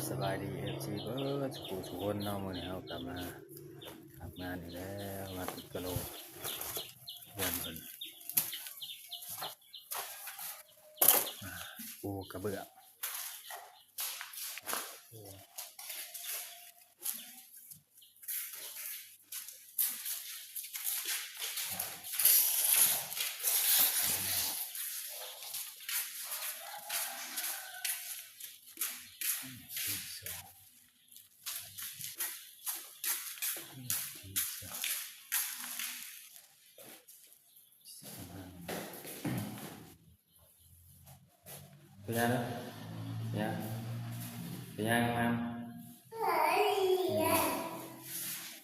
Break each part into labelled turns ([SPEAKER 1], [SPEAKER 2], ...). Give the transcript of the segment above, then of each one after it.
[SPEAKER 1] สบายดีFCเบิร์ดสุขุสุขนเนาะมื้อนี้เฮากลับมาทำงานอีกแล้วมาติดกะโหลกเพื่อนเพิ่นปูกระเบื้องเป็นยังเนี่ยเป็นยังงาม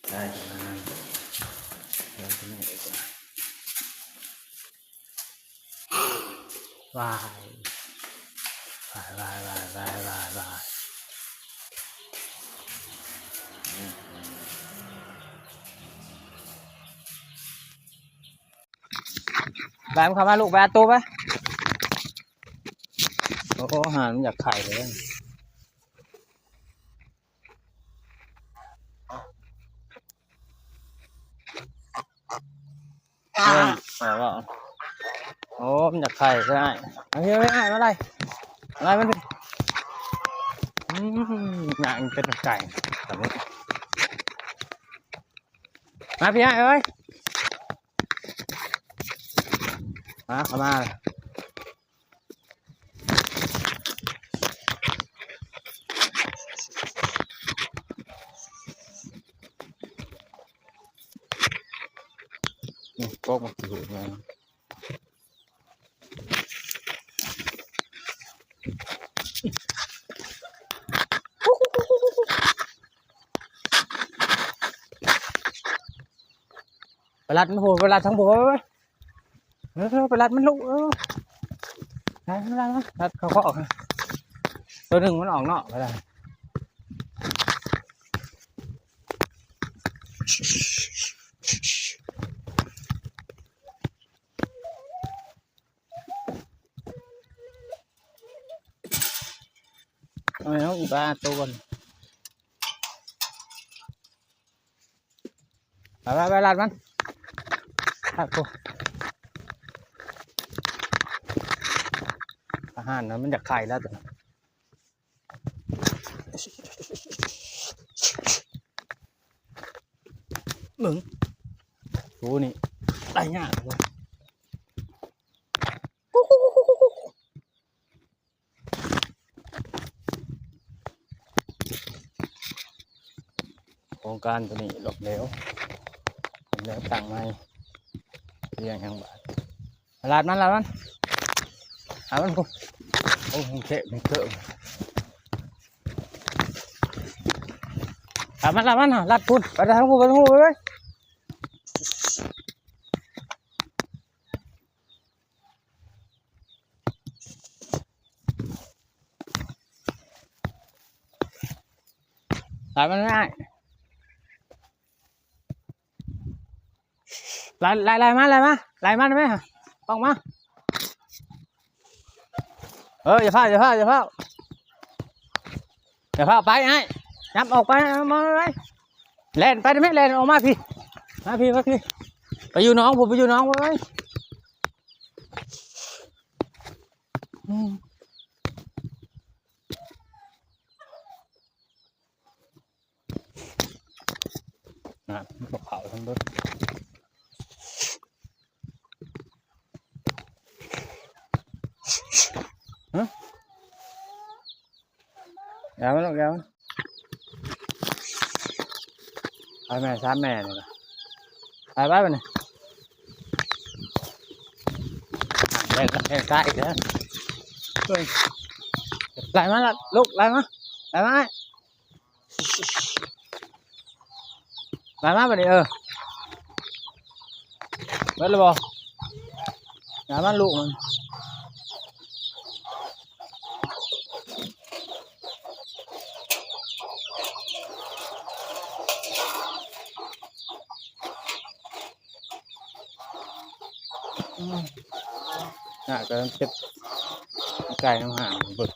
[SPEAKER 1] ได้ประมาณนั้นเดี๋ยวจะไม่ดีกว่าวายแบมเข้ามาลูกแบมตัวไปโอ้อาหารมันอยากไข่เลยแต่ว่าโอ้มันอยากไข่ใช่ไหมเอาเฮ้ยไม่ได้มาอะไรมันอย่างเป็นไก่แต่ว่ามาพี่ไอ้เอ้ยมาเข้ามาก็มาอยู่ไงไปรัดมันหัวไปรัดทั้งหัวไปไปรัดมันลุกรัดเขาก็ออกตัวหนึ่งมันออกนอกไปเลยไม่เอาอีบ้าตัวก่อนไปรัดมันรัดกูอาหารนะมันจะไข่แล้วตัวมึงกูนี่ได้ยากเลยโครงการตัวนี้หลบเหลวตั้งไม้เรียงทางบ้านลาดมันกูโอ้มันเละมันเกลือลาดมันลาดคุณไปทางกูไปเลยลาดมันง่ายไล่มาได้ไหมต้องมาอย่าพลาดไปไอ้ยับออกไปมาเลยเล่นไปได้ไหมเล่นออกมาพี่ไปอยู่น้องผมไปอยู่น้องเลยนะบอกเขาทั้งหมดเดี๋ยวมันไปแม่ซ้ำแม่เลยไปเนี่ยเล่นใกล้อีกแล้วไล่มาละลูกไล่มาไปดิเบิดเลยบ่ไล่มาลูกมันน่ะกำลังเก็บไก่น้ำห่างบึก